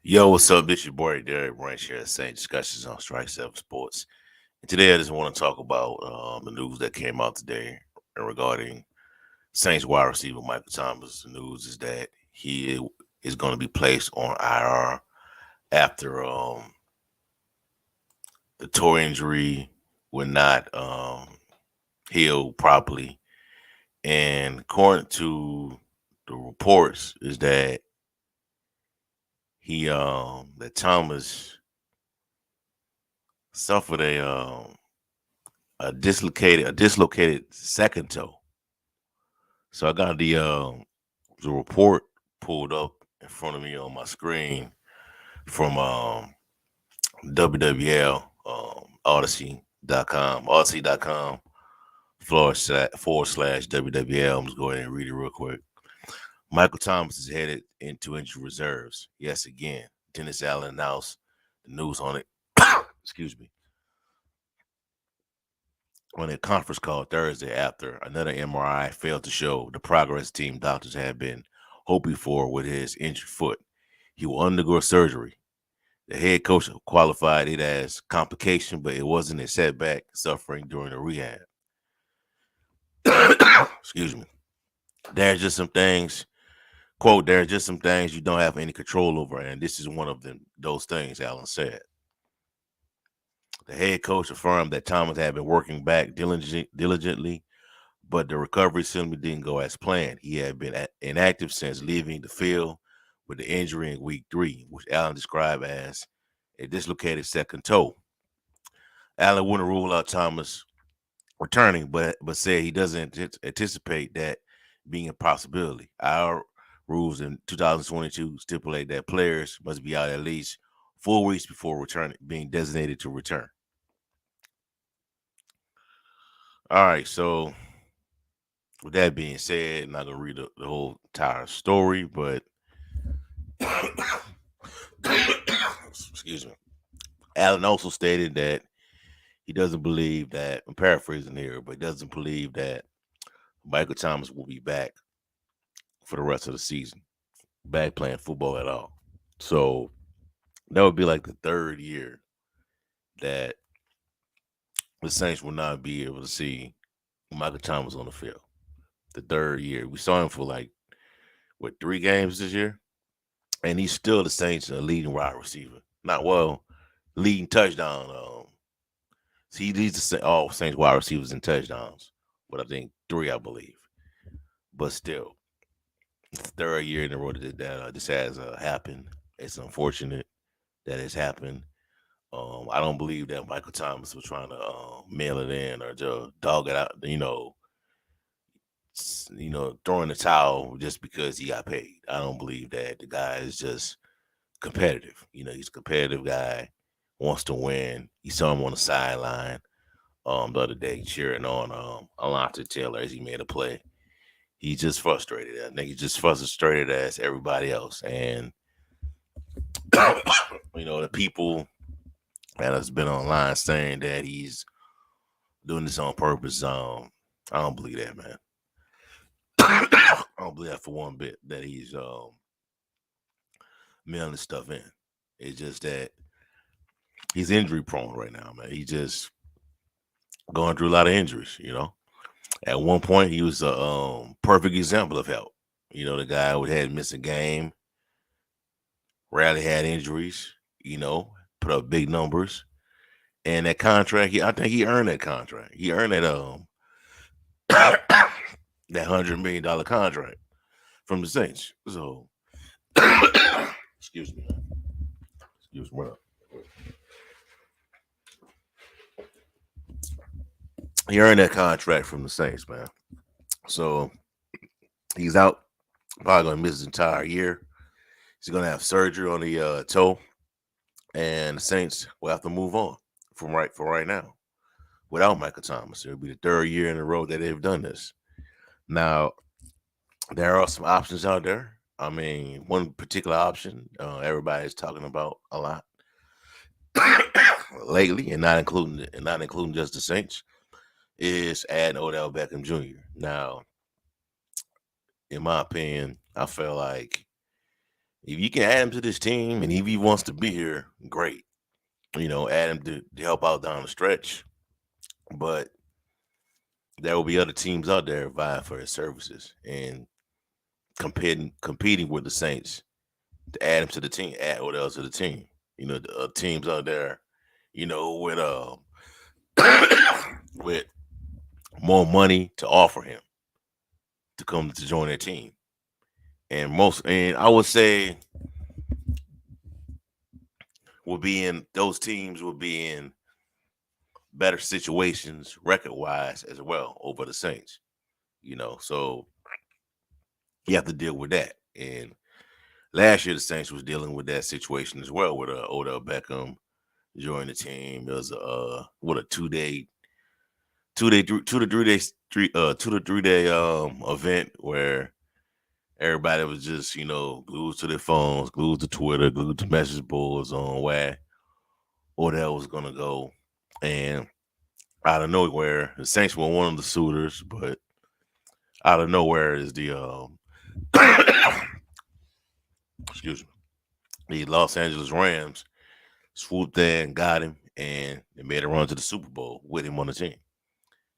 Yo, what's up? This your boy Derek Branch here, Saint Discussions on Strike Seven Sports. And today I just want to talk about the news that came out today regarding Saints wide receiver Michael Thomas. The news is that he is going to be placed on IR after the toe injury would not heal properly. And according to the reports, is that that Thomas suffered a dislocated second toe. So I got the report pulled up in front of me on my screen from WWL Odyssey.com forward slash WWL. I'm just go ahead and read it real quick. Michael Thomas is headed into injury reserves. Yes, again. Dennis Allen announced the news on it. Excuse me. On a conference call Thursday after another MRI failed to show the progress team doctors had been hoping for with his injured foot. He will undergo surgery. The head coach qualified it as complication, but it wasn't a setback suffering during the rehab. Excuse me. There's just some things, quote, there's just some things you don't have any control over, and this is one of those things, Allen said. The head coach affirmed that Thomas had been working back diligently, but the recovery simply didn't go as planned. He had been inactive since leaving the field with the injury in week 3, which Allen described as a dislocated second toe. Allen wouldn't rule out Thomas returning, but said he doesn't anticipate that being a possibility. Our rules in 2022 stipulate that players must be out at least 4 weeks before returning, being designated to return. All right, so with that being said, I'm not gonna read the whole entire story, but excuse me. Allen also stated that he doesn't believe that, I'm paraphrasing here, but he doesn't believe that Michael Thomas will be back for the rest of the season, back playing football at all. So that would be like the third year that the Saints will not be able to see Michael Thomas on the field. The third year. We saw him for like, what, 3 games this year? And he's still the Saints' leading wide receiver. Not well, leading touchdown. He leads all Saints wide receivers in touchdowns, but I think 3, I believe. But still, it's the third year in a row that this has happened. It's unfortunate that it's happened. I don't believe that Michael Thomas was trying to mail it in or just dog it out. Throwing the towel just because he got paid. I don't believe that. The guy is just competitive. He's a competitive guy, wants to win. You saw him on the sideline the other day cheering on Alontae Taylor as he made a play. He's just frustrated. I think he's just frustrated as everybody else. And the people that has been online saying that he's doing this on purpose. I don't believe that, man. I don't believe that for one bit that he's mailing stuff in. It's just that he's injury prone right now, man. He's just going through a lot of injuries. At one point, he was a perfect example of health. The guy who had missed a game, rarely had injuries. Put up big numbers, and that contract. I think he earned that contract. He earned that that $100 million contract from the Saints. So, excuse me, excuse me. He earned that contract from the Saints, man. So he's out. Probably gonna miss his entire year. He's gonna have surgery on the toe, and the Saints will have to move on for right now without Michael Thomas. It'll be the third year in a row that they've done this. Now there are some options out there. I mean, one particular option everybody's talking about a lot lately, and not including just the Saints, is adding Odell Beckham Jr. Now, in my opinion, I feel like If you can add him to this team and if he wants to be here, great. Add him to help out down the stretch. But there will be other teams out there vying for his services and competing with the Saints to add him to the team, add Odell to the team. The teams out there, with with more money to offer him to come to join their team. And I would say those teams will be in better situations record wise as well over the Saints. So you have to deal with that. And last year the Saints was dealing with that situation as well with Odell Beckham joining the team. It was a 2 day, 2 to 3 day event where everybody was just glued to their phones, glued to Twitter, glued to message boards on where Odell was gonna go. And out of nowhere, the Saints were one of the suitors, but out of nowhere is the excuse me, the Los Angeles Rams swooped there and got him, and they made a run to the Super Bowl with him on the team.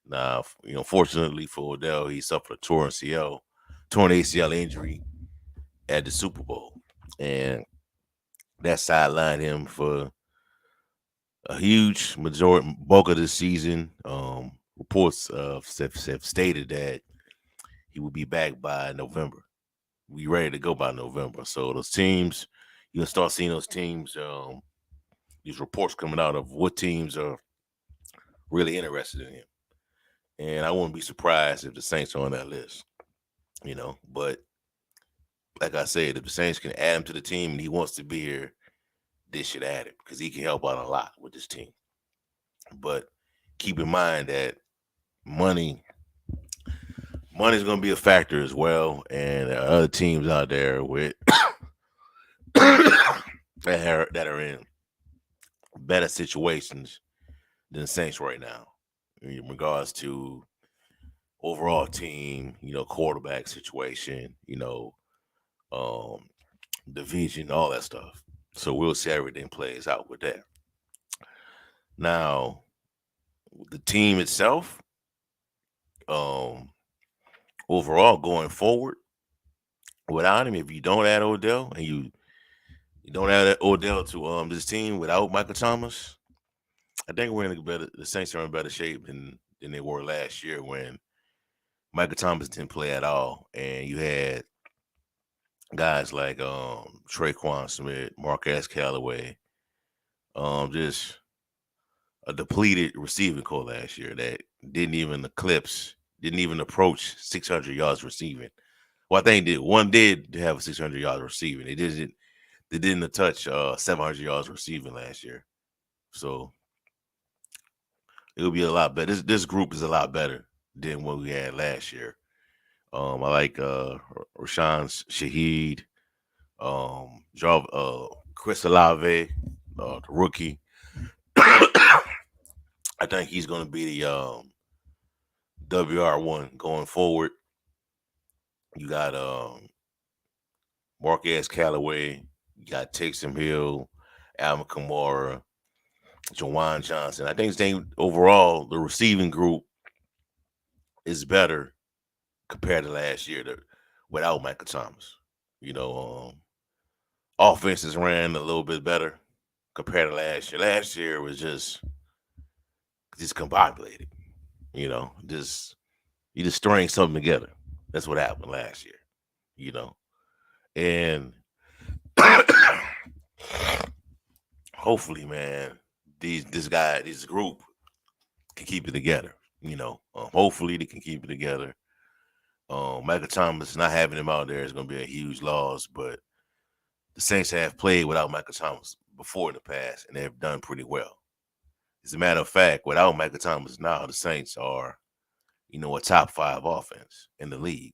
Now, fortunately for Odell, he suffered a torn ACL injury at the Super Bowl, and that sidelined him for a huge bulk of the season. Reports have stated that he will be back by November. We ready to go by November. So those teams, you'll start seeing those teams, these reports coming out of what teams are really interested in him. And I wouldn't be surprised if the Saints are on that list. But like I said, if the Saints can add him to the team and he wants to be here, they should add him because he can help out a lot with this team. But keep in mind that money is going to be a factor as well, and there are other teams out there with that are in better situations than the Saints right now in regards to overall team, quarterback situation, um, division, all that stuff. So we'll see how everything plays out with that. Now, the team itself, overall going forward, without him, if you don't add Odell and you don't add Odell to this team without Michael Thomas, I think the Saints are in better shape than they were last year when Michael Thomas didn't play at all, and you had guys like Traquan Smith, Marquez Callaway, just a depleted receiving core last year that didn't even approach 600 yards receiving. Well, I think one did have 600 yards receiving. They didn't touch 700 yards receiving last year. So it'll be a lot better. This group is a lot better than what we had last year. I like Rashawn Shaheed, Chris Olave, the rookie. I think he's going to be the WR1 going forward. You got Marquez Callaway, you got Taysom Hill, Alvin Kamara, Jawan Johnson. I think overall the receiving group is better compared to last year without Michael Thomas. Offenses ran a little bit better compared to last year. Last year was just combobulated. Just you just string something together. That's what happened last year. And hopefully, man, this group can keep it together. Hopefully they can keep it together. Michael Thomas not having him out there is going to be a huge loss, but the Saints have played without Michael Thomas before in the past, and they've done pretty well. As a matter of fact, without Michael Thomas now, the Saints are, a top 5 offense in the league,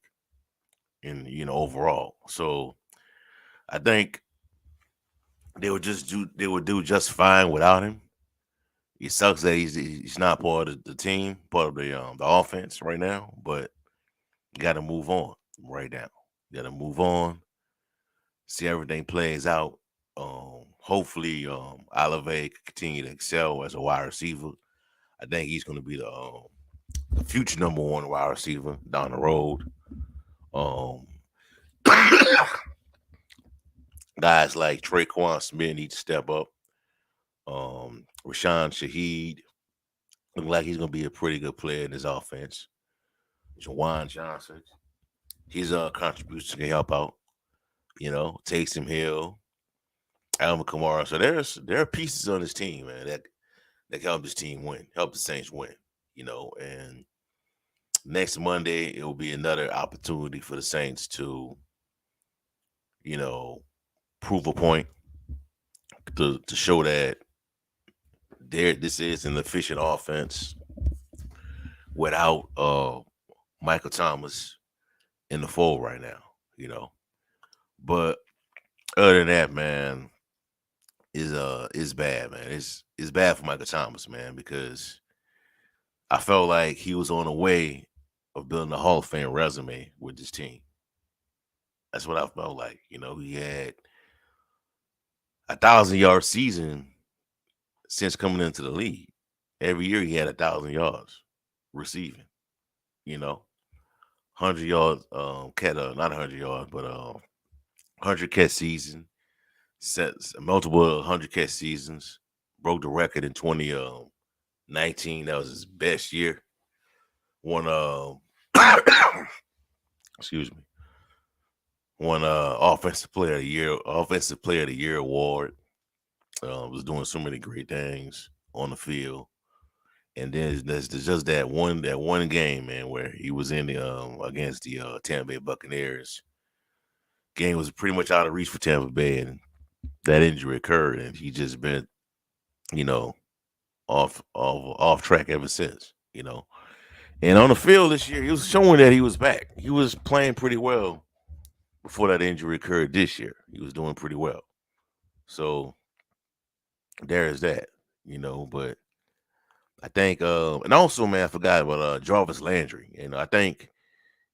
overall. So I think they would do just fine without him. It sucks that he's not part of the team, part of the offense right now, but you got to move on right now. You got to move on. see everything plays out. Hopefully, Olave can continue to excel as a wide receiver. I think he's going to be the future number one wide receiver down the road. Um, Guys like Traquan Smith need to step up. Rashawn Shaheed look like he's going to be a pretty good player in this offense. Jawan Johnson, his contribution can help out. Taysom Hill, Alvin Kamara. So there are pieces on this team, man, that can help this team win, help the Saints win. And next Monday it will be another opportunity for the Saints to, you know, prove a point to show that this is an efficient offense without Michael Thomas in the fold right now. You know, but other than that, man, is bad, man. It's bad for Michael Thomas, man, because I felt like he was on the way of building a Hall of Fame resume with this team. That's what I felt like. He had 1,000-yard season since coming into the league. Every year he had 1,000 yards receiving. 100 yards, not 100 yards, but 100 catch season. Set multiple 100 catch seasons. Broke the record in 2019. That was his best year. Won excuse me. Won offensive player of the year award. Was doing so many great things on the field. And then there's just that one game, man, where he was in the against the Tampa Bay Buccaneers. Game was pretty much out of reach for Tampa Bay, and that injury occurred, and he just been, you know, off track ever since. And on the field this year, he was showing that he was back. He was playing pretty well before that injury occurred this year. He was doing pretty well. So there is that, but I think and also, man, I forgot about Jarvis Landry. I think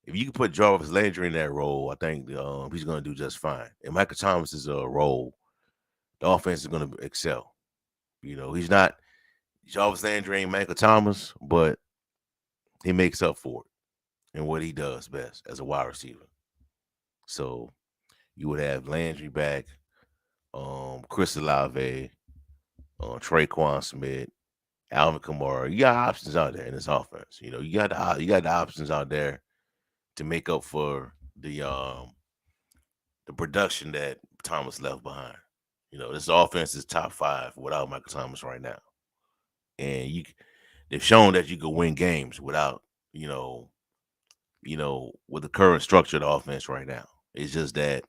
if you can put Jarvis Landry in that role, I think he's gonna do just fine. And Michael Thomas's role, the offense is gonna excel. He's not Jarvis Landry ain't Michael Thomas, but he makes up for it in what he does best as a wide receiver. So you would have Landry back, Chris Olave, Traquan Smith, Alvin Kamara. You got options out there in this offense. You got the options out there to make up for the production that Thomas left behind. This offense is top five without Michael Thomas right now, and they've shown that you can win games without you know with the current structure of the offense right now. It's just that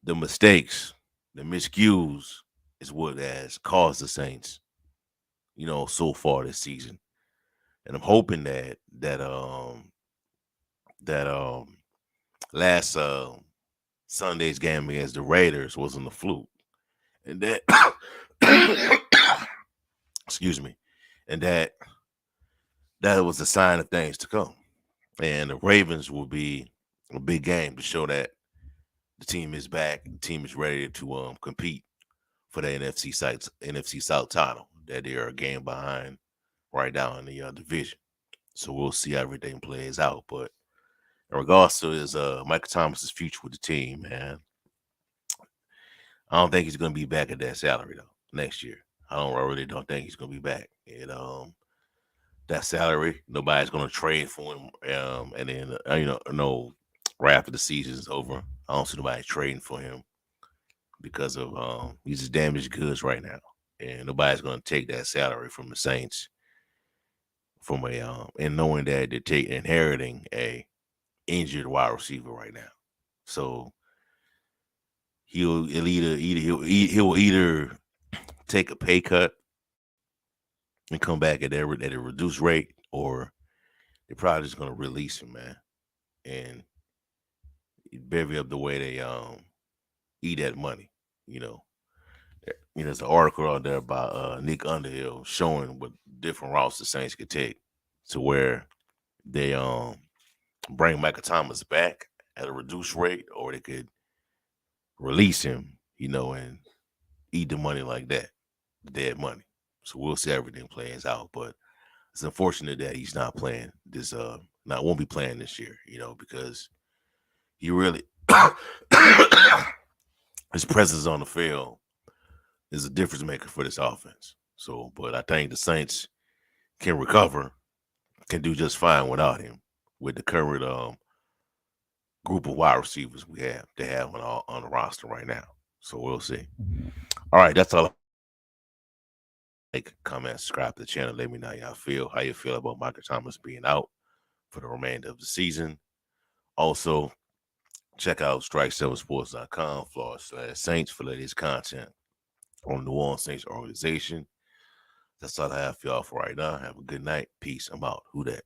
the mistakes, the miscues, is what has caused the Saints, so far this season. And I'm hoping that last Sunday's game against the Raiders wasn't a fluke, and that excuse me, and that was a sign of things to come. And the Ravens will be a big game to show that the team is back, the team is ready to compete for the NFC South title that they are a game behind right now in the division. So we'll see how everything plays out. But in regards to his Michael Thomas's future with the team, man, I don't think he's gonna be back at that salary though next year. I really don't think he's gonna be back. And that salary, nobody's gonna trade for him. And then no, right after the season's over, I don't see nobody trading for him because of he's just damaged goods right now, and nobody's gonna take that salary from the Saints from a and knowing that they're inheriting a injured wide receiver right now. So he'll either take a pay cut and come back at a reduced rate, or they're probably just gonna release him, man, and bevy up the way they eat that money. You know, there's an article out there about Nick Underhill showing what different routes the Saints could take to where they bring Michael Thomas back at a reduced rate, or they could release him, and eat the money like that, dead money. So we'll see how everything plays out. But it's unfortunate that he's not playing this. Not won't be playing this year. Because he really his presence on the field is a difference maker for this offense. So, but I think the Saints can recover, can do just fine without him with the current group of wide receivers they have on the roster right now. So we'll see. All right, that's all. Like, comment, subscribe to the channel. Let me know how you feel about Michael Thomas being out for the remainder of the season. Also, check out strike7sports.com/Saints for latest content on the New Orleans Saints organization. That's all I have for y'all for right now. Have a good night. Peace. I'm out. Who that?